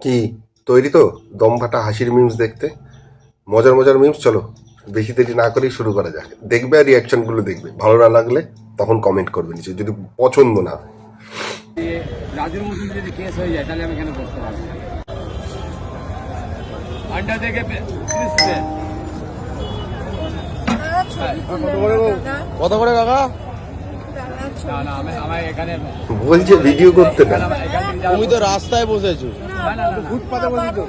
কি তৈরি তো দম ফাটা হাসির মিমস দেখতে? মজার মজার মিমস, চলো বেশি দেরি না করেই শুরু করা যাক। দেখবে আর রিয়াকশনগুলো দেখবে, ভালো না লাগলে তখন কমেন্ট করবে নিচে, যদি পছন্দ না হয়। রাজুর মতন যদি কেস হয়ে যায় তাহলে আমি কেন বসতে পারবো না? আন্ডা থেকে কত করে কাকা? না না আমার এখানে বলছে ভিডিও করতে না। তুমি তো রাস্তায় বসেছো, ফুটপাতে বসি তো।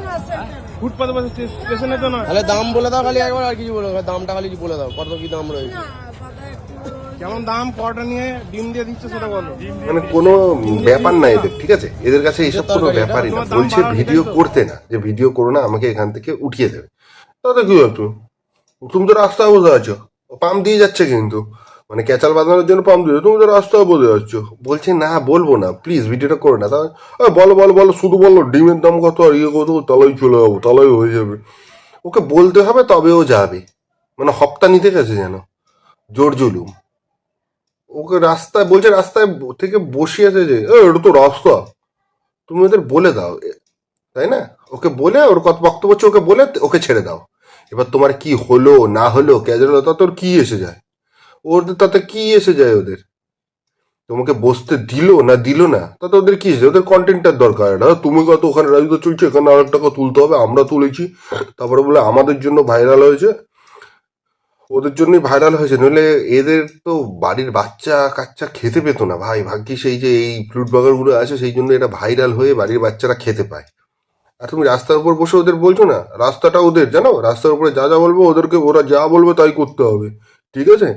ফুটপাতে বসে স্টেশনে তো না। তাহলে দাম বলে দাও খালি একবার, আর কিছু বলো, দামটা খালি বলে দাও, কত কি দাম রয়েছে। কেমন দাম, কটা নিয়ে ডিম দিয়ে দিচ্ছে সেটা বলো। মানে কোনো ব্যাপার না এদের, ঠিক আছে? এদের কাছে এইসব কোনো ব্যাপারই না। বলছে ভিডিও করতে না, যে ভিডিও করো না, আমাকে এখান থেকে উঠিয়ে দেবে। তাতে কি হতো? তুমি তো রাস্তায় বসে আছো, পাম্প দিয়ে যাচ্ছে কিন্তু, মানে ক্যাচাল বাঁধানোর জন্য পাম্প দিয়ে, তুমি তো রাস্তায় বসে যাচ্ছ। বলছে না বলবো না, প্লিজ ভিডিওটা করো না। তাহলে বলো বলো বলো, শুধু বলো ডিমের দাম কত আর ইয়ে কত, তাহলেই চলে যাবো, তাহলেই হয়ে যাবে। ওকে বলতে হবে তবে ও যাবে, মানে হপ্তা নিতে গেছে যেন, জোর জুলুম। ওকে রাস্তায় বলছে, রাস্তায় থেকে বসিয়েছে যে এটা তো রাস্তা, তুমি ওদের বলে দাও, তাই না? ওকে বলে, ওর কত বক্তব্য হচ্ছে ওকে বলে ওকে ছেড়ে দাও। এবার তোমার কি হলো না হলো ক্যাজুয়াল, তা তোর কি এসে যায়? ওদের তাতে কি এসে যায়? ওদের তোমাকে বসতে দিল না দিল না তাতে ওদের কি এসে যায়? ওদের কন্টেন্টের দরকার। এটা তুমি কত ওখানে রাজুদা চলছে, এখানে আরেক টাকা তুলতে হবে, আমরা তুলেছি, তারপরে বলে আমাদের জন্য ভাইরাল হয়েছে, ওদের জন্যই ভাইরাল হয়েছে। নইলে এদের তো বাড়ির বাচ্চা কাচ্চা খেতে পেতো না ভাই। ভাগ্যিস এই যে এই ফ্রুট বাগানগুলো আছে, সেই জন্য এটা ভাইরাল হয়ে বাড়ির বাচ্চারা খেতে পায়। আর তুমি রাস্তার উপর বসে ওদের বলছো না, রাস্তাটা ওদের, জানো? রাস্তার উপরে যা যা বলবো ওদেরকে, ওরা যা বলবে তাই করতে হবে, ঠিক আছে?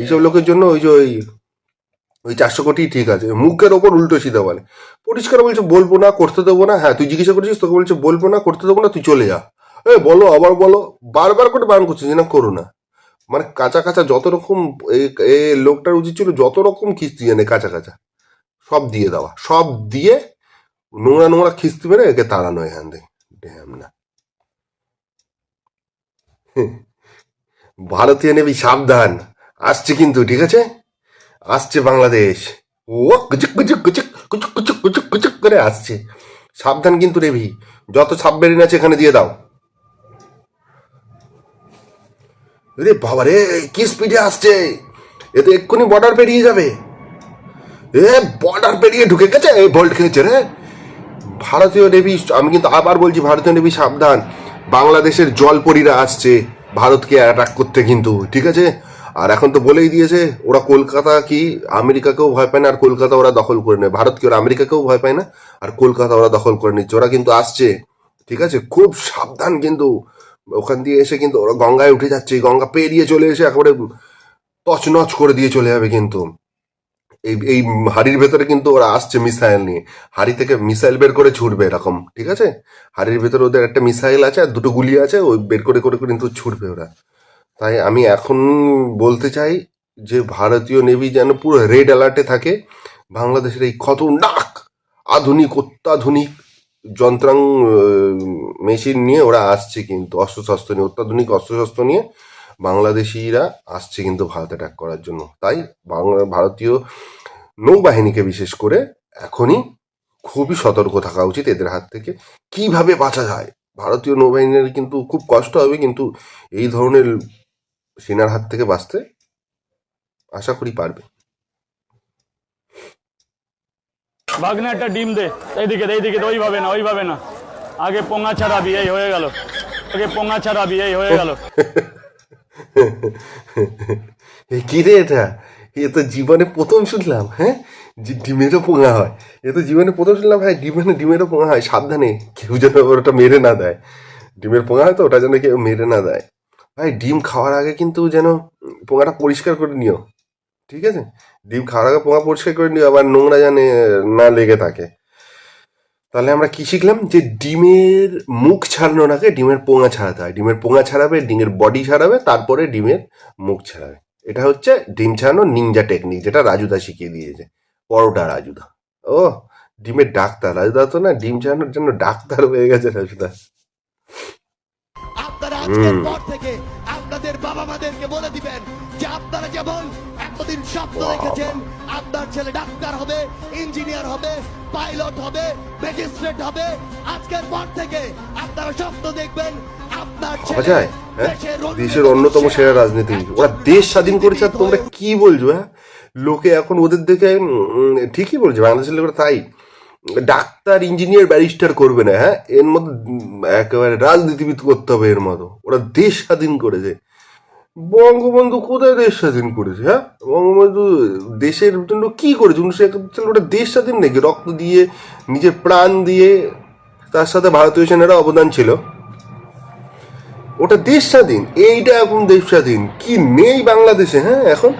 এইসব লোকের জন্য ওই যে ওই 400 কোটি ঠিক আছে, মুখের ওপর উল্টো সিধা বলে। পরিষ্কার বলছে বলবো না, করতে দেবো না। হ্যাঁ তুই জিজ্ঞাসা করছিস, তোকে বলছে বলবো না, করতে দেবো না, তুই চলে যা। বলো আবার বলো, বারবার করে বারণ করছিস যে না করো না। মানে কাঁচা কাঁচা যত রকম, এ লোকটার উচিত ছিল যত রকম কিস্তি জানে কাঁচা কাঁচা সব দিয়ে দেওয়া, সব দিয়ে নোংরা নোংরা খিস্তি মেরে একে তাড়ানো এখান থেকে। ড্যাম না, ভারতীয় নেভি সাবধান, আসছে কিন্তু, ঠিক আছে? আসছে বাংলাদেশ, ও কুচুক কুচুক কুচুক কুচুক কুচুক কুচুক কুচুক করে আসছে। সাবধান কিন্তু নেভি, যত সাবমেরিন আছে এখানে দিয়ে দাও। রে বাবা রে, কি স্পিডে আসছে! এ তো এক্ষুনি বর্ডার পেরিয়ে যাবে। বর্ডার পেরিয়ে ঢুকে গেছে, ভোল্ট খেয়েছে রে ভারতীয় নেভি। আমি কিন্তু আবার বলছি, ভারতীয় নেভি সাবধান, বাংলাদেশের জলপরীরা আসছে ভারতকে অ্যাটাক করতে কিন্তু, ঠিক আছে? আর এখন তো বলেই দিয়েছে ওরা কলকাতা কি আমেরিকাকেও ভয় পায় না, আর কলকাতা ওরা দখল করে নেয়। ভারত কি ওরা আমেরিকাকেও ভয় পায় না, আর কলকাতা ওরা দখল করে নিচ্ছে। ওরা কিন্তু আসছে, ঠিক আছে? খুব সাবধান কিন্তু। ওখান দিয়ে এসে কিন্তু ওরা গঙ্গায় উঠে যাচ্ছে, গঙ্গা পেরিয়ে চলে এসে একেবারে তছনছ করে দিয়ে চলে যাবে কিন্তু। এই এই হাড়ির ভেতরে কিন্তু ওরা আসছে মিসাইল নিয়ে, হাড়ি থেকে মিসাইল বের করে ছুটবে এরকম, ঠিক আছে? হাড়ির ভেতরে ওদের একটা মিসাইল আছে আর দুটো গুলি আছে, ওই বের করে করে কিন্তু ছুটবে ওরা। তাই আমি এখন বলতে চাই যে ভারতীয় নেভি যেন পুরো রেড অ্যালার্টে থাকে। বাংলাদেশের এই খতরনাক আধুনিক অত্যাধুনিক যন্ত্রাং মেশিন নিয়ে ওরা আসছে কিন্তু, অস্ত্রশস্ত্র নিয়ে, অত্যাধুনিক অস্ত্রশস্ত্র নিয়ে বাংলাদেশিরা আসছে কিন্তু ভারত অ্যাটাক করার জন্য। তাই ভারতীয় নৌবাহিনীকে বিশেষ করে এখনই খুবই সতর্ক থাকা উচিত এদের হাত থেকে। কিভাবে বাঁচা যায়, ভারতীয় নৌবাহিনীর কিন্তু খুব কষ্ট হবে, কিন্তু এই ধরনের সেনার হাত থেকে বাঁচতে আশা করি পারবে। ভাগ্নে একটা ডিম দে, এইদিকে এইদিকে, ওইভাবে না ওইভাবে না, আগে পোঙা ছাড়াবি, এই হয়ে গেল, আগে পোঙা ছাড়াবি, এই হয়ে গেল। কি রে এটা? এ তো জীবনে প্রথম শুনলাম, হ্যাঁ, যে ডিমেরও পোঙা হয়। এ তো জীবনে প্রথম শুনলাম ভাই, ডিমেরও পোঙা হয়। সাবধানে কেউ যেন ওটা মেরে না দেয়। ডিমের পোঙা হয় তো, ওটা যেন কেউ মেরে না দেয় ভাই। ডিম খাওয়ার আগে কিন্তু যেন পোঙাটা পরিষ্কার করে নিও, ঠিক আছে? ডিম খাওয়ার আগে পোঙা পরিষ্কার করে নিও, আবার নোংরা জানে না লেগে থাকে। তাহলে আমরা কি শিখলাম? যে ডিমের মুখ ছাড়ানোর আগে ডিমের পোঙা ছাড়াতে হয়। ডিমের পোঙা ছাড়াবে, ডিমের বডি ছাড়াবে, তারপরে ডিমের মুখ ছাড়াবে। এটা হচ্ছে ডিম ছাড়ানোর নিনজা টেকনিক, যেটা রাজুদা শিখিয়ে দিয়েছে, পরোটা রাজুদা। ও ডিমের ডাক্তার রাজুদা, তো না ডিম ছাড়ানোর জন্য ডাক্তার হয়ে গেছে রাজুদা। আপনারা আজকের পর থেকে আপনাদের বাবা মাদেরকে বলে দিবেন যে আপনারা যেমন এতদিন স্বপ্ন দেখেছেন আপনার ছেলে ডাক্তার হবে, ইঞ্জিনিয়ার হবে, পাইলট হবে, ম্যাজিস্ট্রেট হবে, আজকের পর থেকে আপনারা স্বপ্ন দেখবেন আপনার ভাবা ছেলে যায় হ্যাঁ দেশের অন্যতম সেরা রাজনীতিবিদ, ওরা দেশ স্বাধীন করেছে আর তোমরা কি বলছো? হ্যাঁ লোকে এখন ওদের দেখে ঠিকই বলছে, বাংলাদেশের লোকেরা তাই ডাক্তার ইঞ্জিনিয়ার ব্যারিস্টার করবে না, হ্যাঁ এর মতো একেবারে রাজনীতিবিদ করতে হবে এর মতো। ওরা দেশ স্বাধীন করেছে। বঙ্গবন্ধু কোথায় দেশ স্বাধীন করেছে? হ্যাঁ বঙ্গবন্ধু দেশের জন্য কি করেছে? 1971 সালে ওটা দেশ স্বাধীন নাকি? রক্ত দিয়ে নিজের প্রাণ দিয়ে, তার সাথে ভারতীয় সেনারা অবদান ছিল, ওটা দেশ স্বাধীন। এইটা এখন দেশ স্বাধীন কি নেই বাংলাদেশে? হ্যাঁ এখন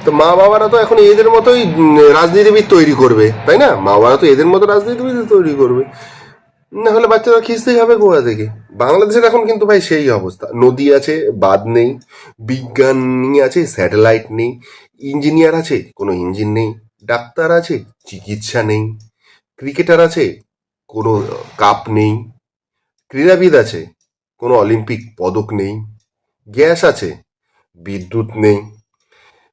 তো মা বাবারা তো এখন এদের মতোই রাজনীতিবিদ তৈরি করবে, তাই না? মা বাবারা তো এদের মতো রাজনীতিবিদ তৈরি করবে, না হলে বাচ্চারা খিস্তেই হবে গোয়া থেকে। বাংলাদেশের এখন কিন্তু ভাই সেই অবস্থা, নদী আছে বাঁধ নেই, বিজ্ঞান নিয়ে আছে স্যাটেলাইট নেই, ইঞ্জিনিয়ার আছে কোনো ইঞ্জিন নেই, ডাক্তার আছে চিকিৎসা নেই, ক্রিকেটার আছে কোনো কাপ নেই, ক্রীড়াবিদ আছে কোনো অলিম্পিক পদক নেই, গ্যাস আছে বিদ্যুৎ নেই,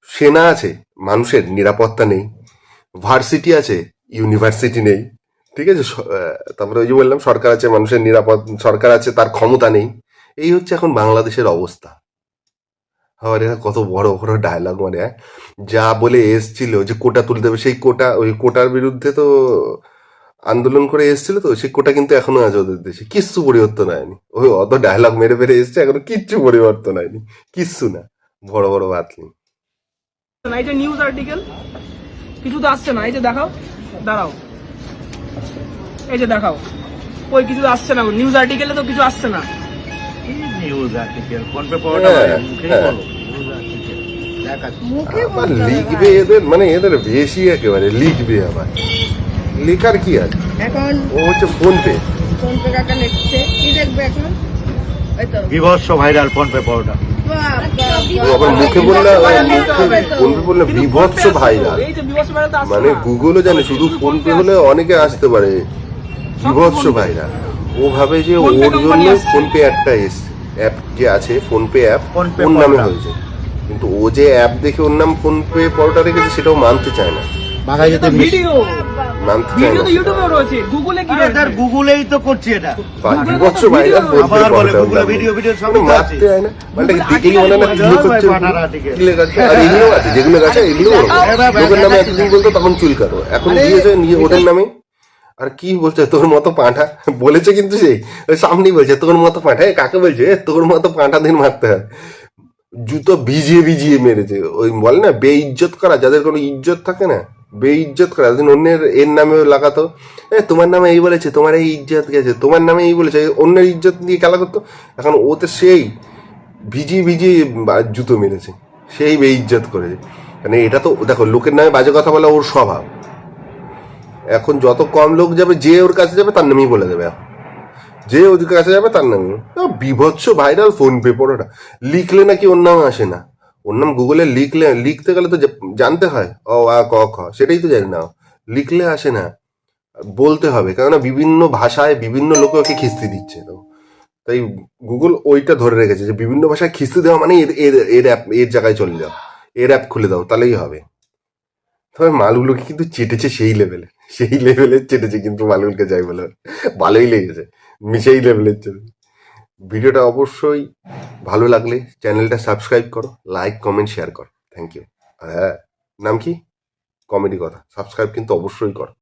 সেনা আছে মানুষের নিরাপত্তা নেই, ভার্সিটি আছে ইউনিভার্সিটি নেই, ঠিক আছে? তারপরে ওই যে বললাম সরকার আছে মানুষের নিরাপদ, সরকার আছে তার ক্ষমতা নেই। এই হচ্ছে এখন বাংলাদেশের অবস্থা। আবার এরা কত বড় বড় ডায়লগ, মানে যা বলে এসছিল যে কোটা তুলতে হবে, সেই কোটা, ওই কোটার বিরুদ্ধে তো আন্দোলন করে এসেছিল, তো সেই কোটা কিন্তু এখনো আছে ওদের দেশে, কিচ্ছু পরিবর্তন হয়নি। ওই অত ডায়লগ মেরে মেরে এসছে, এখনো কিচ্ছু পরিবর্তন হয়নি, কিচ্ছু না, বড় বড় বাতলি। না, এটা নিউজ আর্টিকেল, কিছু তো আসছে না। এই যে দেখাও, দাঁড়াও, এই যে দেখাও, ওই কিছু তো আসছে না, নিউজ আর্টিকেলে তো কিছু আসছে না। নিউজ আর্টিকেল কোন আবার লিখবে এদের, মানে এদের বেশি একেবারে লিখবে। আবার লেখার কি আছে? এখন ও হচ্ছে ফোন পে। ফোন পে কাকা লিখছে, কি দেখবে এখন? ওই তো বিভৎস ভাইরাল ফোন পে পাওয়াটা। ও আবার মুখে বললে, ফোন পে বললে বিভৎস ভাইরাল, এই যে বিবর্ষ ভাইরাল তো আসছে মানে না। গুগলও জানে, শুধু ফোন পে হলে অনেকে আসতে পারে বিভৎস ভাইরাল। ও ভাবে যে ওর জন্য ফোন পে একটা অ্যাপ যে আছে, ফোন পে অ্যাপ ফোনপে ওর নামে পরোটা। হয়েছে, কিন্তু ও যে অ্যাপ দেখে ওর নাম ফোন পে পরোটা রেখেছে সেটাও মানতে চায় না, বাঙালি এটা তো ভিডিও, মানতে চায় ভিডিও না। তো ইউটিউবে রয়েছে, গুগলে কি রয়েছে? গুগলেই তো করছি এটা। বিভৎস ভাইরাল ফোন পে আবার বলে পরোটা, গুগলে ভিডিও সবই তো আছে। মারতে হয় না, মানে দেখেই মনে না কি করছে, কি লেখা আছে। আর এগুলো আছে, যেগুলো আছে এগুলো লোকের নামে এতদিন বলতো তখন চুল কাটো, এখন দিয়েছে নিয়ে ওদের নামে। আর কি বলছে, তোর মতো পাঁঠা বলেছে, কিন্তু সেই ওই সামনেই বলছে তোর মতো পাঁঠা। কাকে বলছে? তোর মতো পাঁঠা দিন মারতে হয়, জুতো ভিজিয়ে ভিজিয়ে মেরেছে। ওই বলে না বেইজ্জত করা, যাদের কোনো ইজ্জত থাকে না, বেইজ্জত করা। একদিন অন্যের এর নামে লাগাতো, তোমার নামে এই বলেছে, তোমার এই ইজ্জত গেছে, তোমার নামে এই বলেছে, অন্যের ইজ্জত দিয়ে খেলা করতো। এখন ওতে সেই ভিজিয়ে ভিজিয়ে জুতো মেরেছে, সেই বেইজ্জত করেছে। মানে এটা তো দেখো, লোকের নামে বাজে কথা বলা ওর স্বভাব। এখন যত কম লোক যাবে, যে ওর কাছে যাবে তার নামেই বলে দেবে, যে ওর কাছে যাবে তার নামে। বিভৎস ভাইরাল ফোন পে পড়োটা, লিখলে নাকি ওর নাম আসে না। ওর নাম গুগলে লিখতে গেলে তো জানতে হয়, অ আ ক খ, সেটাই তো জানি না, লিখলে আসে না, বলতে হবে, কেননা বিভিন্ন ভাষায় বিভিন্ন লোকে ওকে খিস্তি দিচ্ছে। তো তাই গুগল ওইটা ধরে রেখেছে যে বিভিন্ন ভাষায় খিস্তি দেওয়া মানে এর অ্যাপ, এর জায়গায় চলে যাও, এর অ্যাপ খুলে দাও, তাহলেই হবে। তবে মালগুলোকে কিন্তু চেটেছে সেই লেভেলে, সেই লেভেলে চেটেছে কিন্তু মালগুলোকে, যাই বলে ভালোই লেগেছে, সেই লেভেলের চেটেছে। ভিডিওটা অবশ্যই ভালো লাগলে চ্যানেলটা সাবস্ক্রাইব করো, লাইক কমেন্ট শেয়ার করো, থ্যাংক ইউ। আর হ্যাঁ, নাম কি? কমেডি কথা, সাবস্ক্রাইব কিন্তু অবশ্যই করো।